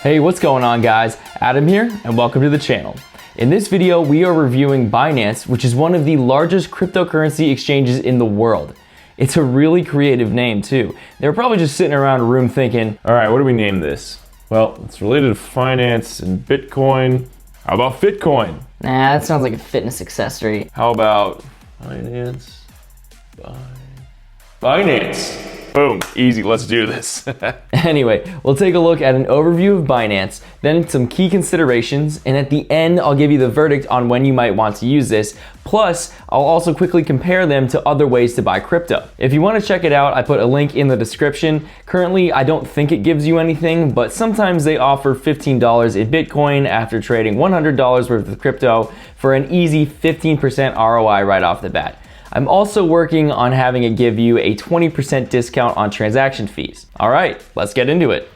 Hey, what's going on guys? Adam here and welcome to the channel. In this video, we are reviewing Binance, which is one of the largest cryptocurrency exchanges in the world. It's a really creative name too. They're probably just sitting around a room thinking, all right, what do we name this? Well, it's related to finance and Bitcoin. How about Fitcoin? Nah, that sounds like a fitness accessory. How about Binance? Binance. Boom, easy, let's do this. Anyway, we'll take a look at an overview of Binance, then some key considerations, and at the end, I'll give you the verdict on when you might want to use this. Plus, I'll also quickly compare them to other ways to buy crypto. If you want to check it out, I put a link in the description. Currently, I don't think it gives you anything, but sometimes they offer $15 in Bitcoin after trading $100 worth of crypto for an easy 15% ROI right off the bat. I'm also working on having it give you a 20% discount on transaction fees. All right, let's get into it.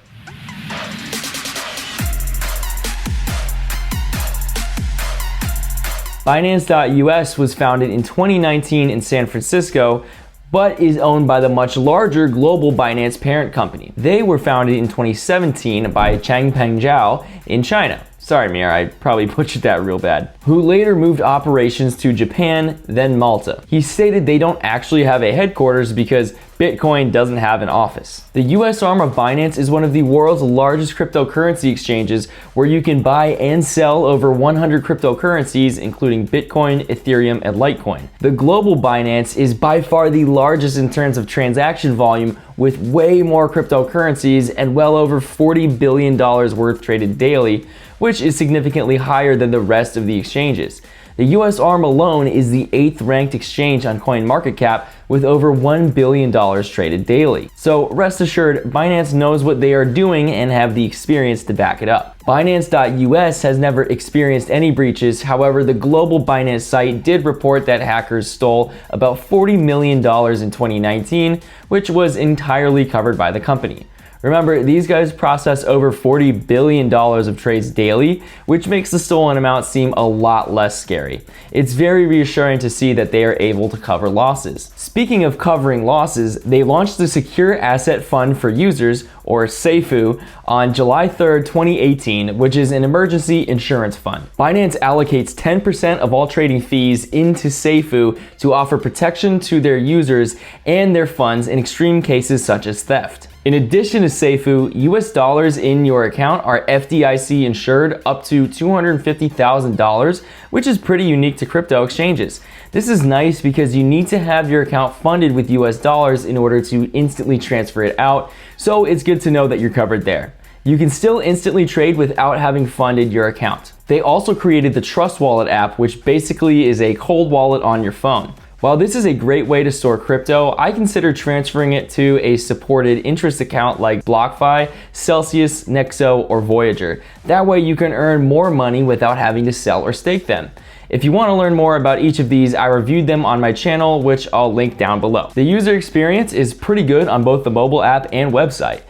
Binance.US was founded in 2019 in San Francisco, but is owned by the much larger global Binance parent company. They were founded in 2017 by Changpeng Zhao in China. Sorry, Mir, I probably butchered that real bad. Who later moved operations to Japan, then Malta. He stated they don't actually have a headquarters because Bitcoin doesn't have an office. The US arm of Binance is one of the world's largest cryptocurrency exchanges where you can buy and sell over 100 cryptocurrencies, including Bitcoin, Ethereum, and Litecoin. The global Binance is by far the largest in terms of transaction volume, with way more cryptocurrencies and well over $40 billion worth traded daily, which is significantly higher than the rest of the exchanges. The US arm alone is the 8th ranked exchange on CoinMarketCap with over $1 billion traded daily. So rest assured, Binance knows what they are doing and have the experience to back it up. Binance.US has never experienced any breaches. However, the global Binance site did report that hackers stole about $40 million in 2019, which was entirely covered by the company. Remember, these guys process over $40 billion of trades daily, which makes the stolen amount seem a lot less scary. It's very reassuring to see that they are able to cover losses. Speaking of covering losses, they launched the Secure Asset Fund for Users, or SAFU, on July 3rd, 2018, which is an emergency insurance fund. Binance allocates 10% of all trading fees into SAFU to offer protection to their users and their funds in extreme cases such as theft. In addition to SAFU, US dollars in your account are FDIC insured up to $250,000, which is pretty unique to crypto exchanges. This is nice because you need to have your account funded with US dollars in order to instantly transfer it out, so it's good to know that you're covered there. You can still instantly trade without having funded your account. They also created the Trust Wallet app, which basically is a cold wallet on your phone. While this is a great way to store crypto, I consider transferring it to a supported interest account like BlockFi, Celsius, Nexo, or Voyager. That way you can earn more money without having to sell or stake them. If you want to learn more about each of these, I reviewed them on my channel, which I'll link down below. The user experience is pretty good on both the mobile app and website.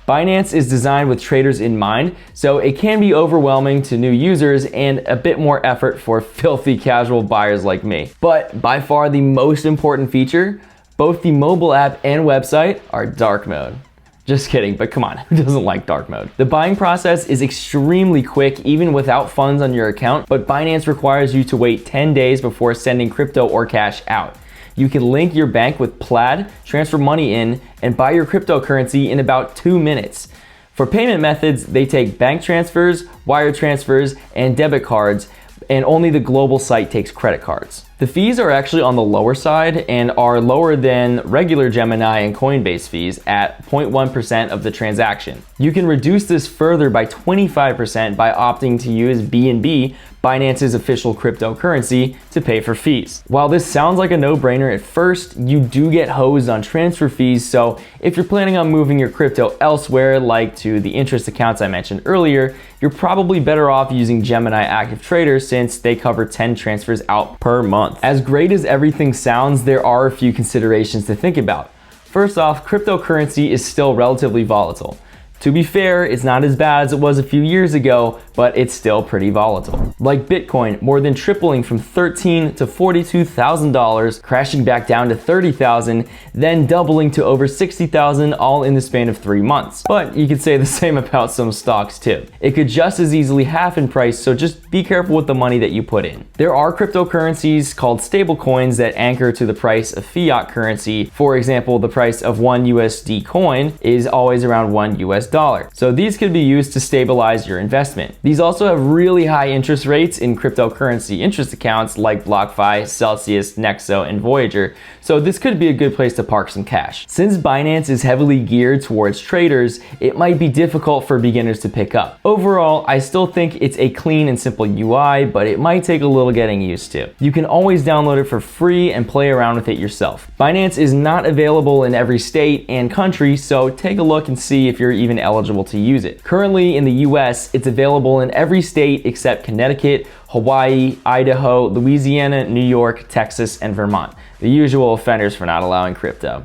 Binance is designed with traders in mind, so it can be overwhelming to new users and a bit more effort for filthy casual buyers like me. But by far the most important feature, both the mobile app and website are dark mode. Just kidding, but come on, who doesn't like dark mode? The buying process is extremely quick even without funds on your account, but Binance requires you to wait 10 days before sending crypto or cash out. You can link your bank with Plaid, transfer money in, and buy your cryptocurrency in about 2 minutes. For payment methods, they take bank transfers, wire transfers, and debit cards, and only the global site takes credit cards. The fees are actually on the lower side and are lower than regular Gemini and Coinbase fees at 0.1% of the transaction. You can reduce this further by 25% by opting to use BNB, Binance's official cryptocurrency, to pay for fees. While this sounds like a no-brainer at first, you do get hosed on transfer fees, so if you're planning on moving your crypto elsewhere, like to the interest accounts I mentioned earlier, you're probably better off using Gemini Active Trader since they cover 10 transfers out per month. As great as everything sounds, there are a few considerations to think about. First off, cryptocurrency is still relatively volatile. To be fair, it's not as bad as it was a few years ago, but it's still pretty volatile. Like Bitcoin, more than tripling from $13,000 to $42,000, crashing back down to $30,000, then doubling to over $60,000 all in the span of 3 months. But you could say the same about some stocks too. It could just as easily half in price, so just be careful with the money that you put in. There are cryptocurrencies called stablecoins that anchor to the price of fiat currency. For example, the price of one USD coin is always around $1 US. So these could be used to stabilize your investment. These also have really high interest rates in cryptocurrency interest accounts like BlockFi, Celsius, Nexo, and Voyager. So this could be a good place to park some cash. Since Binance is heavily geared towards traders, it might be difficult for beginners to pick up. Overall, I still think it's a clean and simple UI, but it might take a little getting used to. You can always download it for free and play around with it yourself. Binance is not available in every state and country, so take a look and see if you're even eligible to use it. Currently in the US, it's available in every state except Connecticut, Hawaii, Idaho, Louisiana, New York, Texas, and Vermont. The usual offenders for not allowing crypto.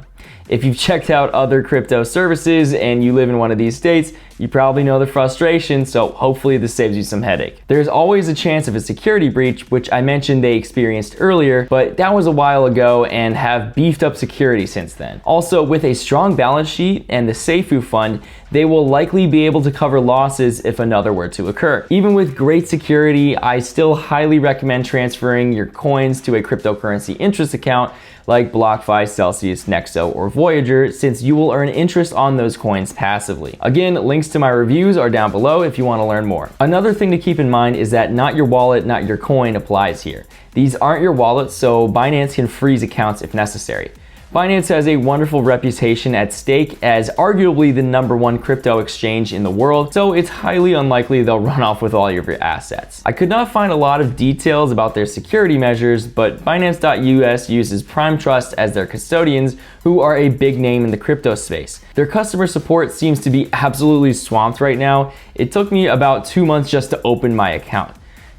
If you've checked out other crypto services and you live in one of these states, you probably know the frustration, so hopefully this saves you some headache. There's always a chance of a security breach, which I mentioned they experienced earlier, but that was a while ago and have beefed up security since then. Also, with a strong balance sheet and the SAFU fund, they will likely be able to cover losses if another were to occur. Even with great security, I still highly recommend transferring your coins to a cryptocurrency interest account like BlockFi, Celsius, Nexo, or Voyager, since you will earn interest on those coins passively. Again, links to my reviews are down below if you want to learn more. Another thing to keep in mind is that not your wallet, not your coin applies here. These aren't your wallets, so Binance can freeze accounts if necessary. Binance has a wonderful reputation at stake as arguably the #1 crypto exchange in the world, so it's highly unlikely they'll run off with all of your assets. I could not find a lot of details about their security measures, but Binance.us uses Prime Trust as their custodians, who are a big name in the crypto space. Their customer support seems to be absolutely swamped right now. It took me about 2 months just to open my account.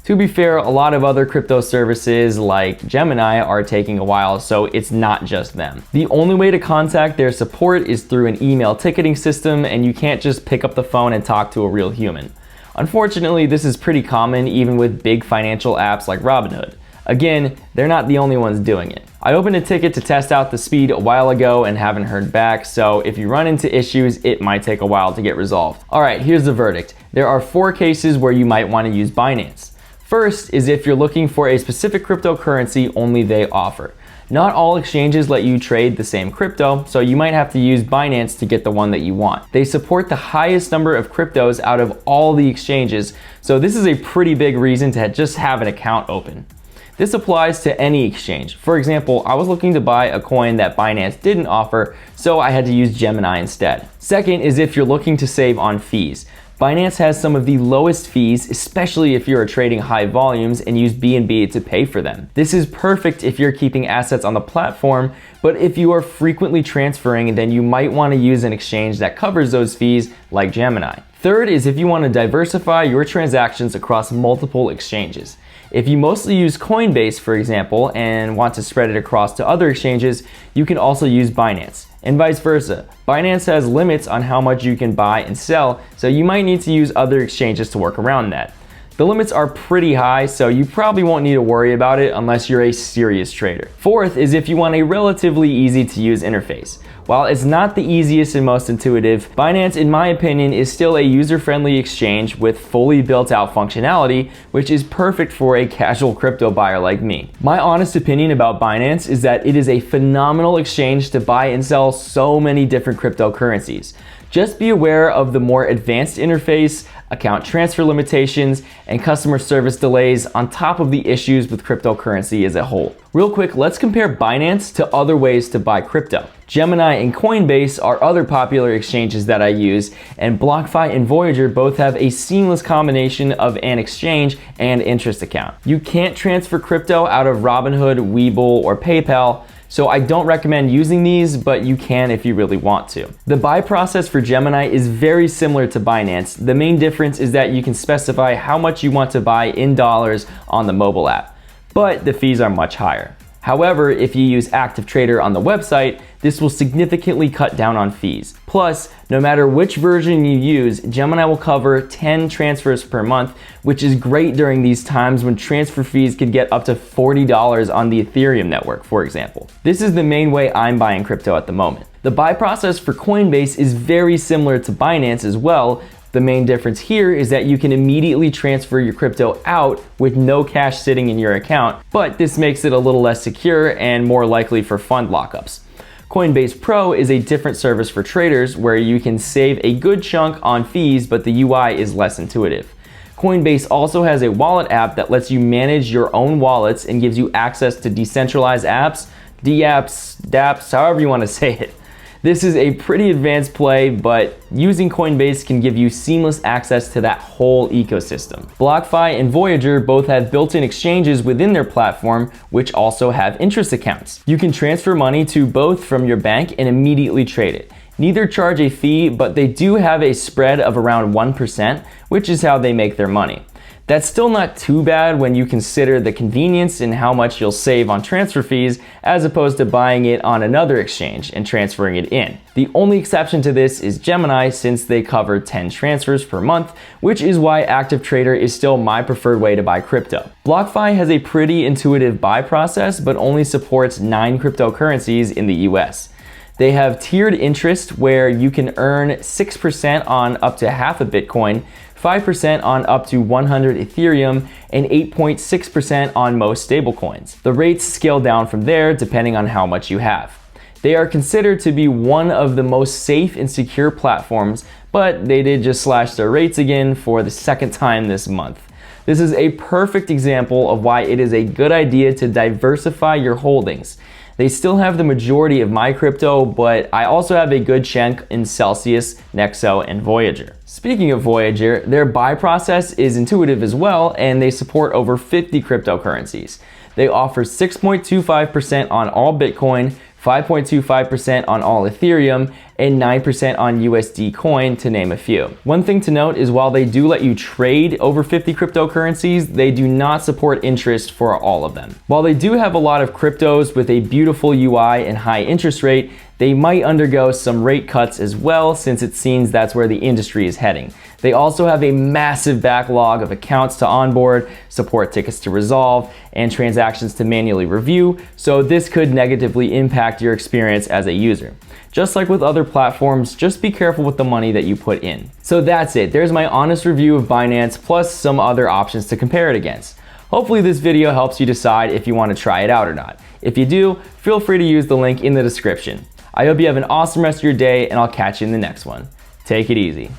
To be fair, a lot of other crypto services like Gemini are taking a while, so it's not just them. The only way to contact their support is through an email ticketing system, and you can't just pick up the phone and talk to a real human. Unfortunately, this is pretty common even with big financial apps like Robinhood. Again, they're not the only ones doing it. I opened a ticket to test out the speed a while ago and haven't heard back, so if you run into issues, it might take a while to get resolved. Alright, here's the verdict. There are 4 cases where you might want to use Binance. First is if you're looking for a specific cryptocurrency only they offer. Not all exchanges let you trade the same crypto, so you might have to use Binance to get the one that you want. They support the highest number of cryptos out of all the exchanges, so this is a pretty big reason to just have an account open. This applies to any exchange. For example, I was looking to buy a coin that Binance didn't offer, so I had to use Gemini instead. Second is if you're looking to save on fees. Binance has some of the lowest fees, especially if you're trading high volumes and use BNB to pay for them. This is perfect if you're keeping assets on the platform, but if you are frequently transferring, then you might want to use an exchange that covers those fees like Gemini. Third is if you want to diversify your transactions across multiple exchanges. If you mostly use Coinbase, for example, and want to spread it across to other exchanges, you can also use Binance, and vice versa. Binance has limits on how much you can buy and sell, so you might need to use other exchanges to work around that. The limits are pretty high, so you probably won't need to worry about it unless you're a serious trader. Fourth is if you want a relatively easy to use interface. While it's not the easiest and most intuitive, Binance, in my opinion, is still a user-friendly exchange with fully built-out functionality, which is perfect for a casual crypto buyer like me. My honest opinion about Binance is that it is a phenomenal exchange to buy and sell so many different cryptocurrencies. Just be aware of the more advanced interface, account transfer limitations, and customer service delays on top of the issues with cryptocurrency as a whole. Real quick, let's compare Binance to other ways to buy crypto. Gemini and Coinbase are other popular exchanges that I use, and BlockFi and Voyager both have a seamless combination of an exchange and interest account. You can't transfer crypto out of Robinhood, Webull, or PayPal, so I don't recommend using these, but you can if you really want to. The buy process for Gemini is very similar to Binance. The main difference is that you can specify how much you want to buy in dollars on the mobile app, but the fees are much higher. However, if you use Active Trader on the website, this will significantly cut down on fees. Plus, no matter which version you use, Gemini will cover 10 transfers per month, which is great during these times when transfer fees could get up to $40 on the Ethereum network, for example. This is the main way I'm buying crypto at the moment. The buy process for Coinbase is very similar to Binance as well. The main difference here is that you can immediately transfer your crypto out with no cash sitting in your account, but this makes it a little less secure and more likely for fund lockups. Coinbase Pro is a different service for traders where you can save a good chunk on fees, but the UI is less intuitive. Coinbase also has a wallet app that lets you manage your own wallets and gives you access to decentralized apps, dApps, dApps, however you want to say it. This is a pretty advanced play, but using Coinbase can give you seamless access to that whole ecosystem. BlockFi and Voyager both have built-in exchanges within their platform, which also have interest accounts. You can transfer money to both from your bank and immediately trade it. Neither charge a fee, but they do have a spread of around 1%, which is how they make their money. That's still not too bad when you consider the convenience and how much you'll save on transfer fees as opposed to buying it on another exchange and transferring it in. The only exception to this is Gemini, since they cover 10 transfers per month, which is why Active Trader is still my preferred way to buy crypto. BlockFi has a pretty intuitive buy process, but only supports 9 cryptocurrencies in the US. They have tiered interest where you can earn 6% on up to half a Bitcoin, 5% on up to 100 Ethereum, and 8.6% on most stablecoins. The rates scale down from there depending on how much you have. They are considered to be one of the most safe and secure platforms, but they did just slash their rates again for the second time this month. This is a perfect example of why it is a good idea to diversify your holdings. They still have the majority of my crypto, but I also have a good chunk in Celsius, Nexo, and Voyager. Speaking of Voyager, their buy process is intuitive as well, and they support over 50 cryptocurrencies. They offer 6.25% on all Bitcoin, 5.25% on all Ethereum, and 9% on USD coin, to name a few. One thing to note is while they do let you trade over 50 cryptocurrencies, they do not support interest for all of them. While they do have a lot of cryptos with a beautiful UI and high interest rate, they might undergo some rate cuts as well, since it seems that's where the industry is heading. They also have a massive backlog of accounts to onboard, support tickets to resolve, and transactions to manually review, so this could negatively impact your experience as a user. Just like with other platforms, just be careful with the money that you put in. So that's it. There's my honest review of Binance, plus some other options to compare it against. Hopefully this video helps you decide if you want to try it out or not. If you do, feel free to use the link in the description. I hope you have an awesome rest of your day, and I'll catch you in the next one. Take it easy.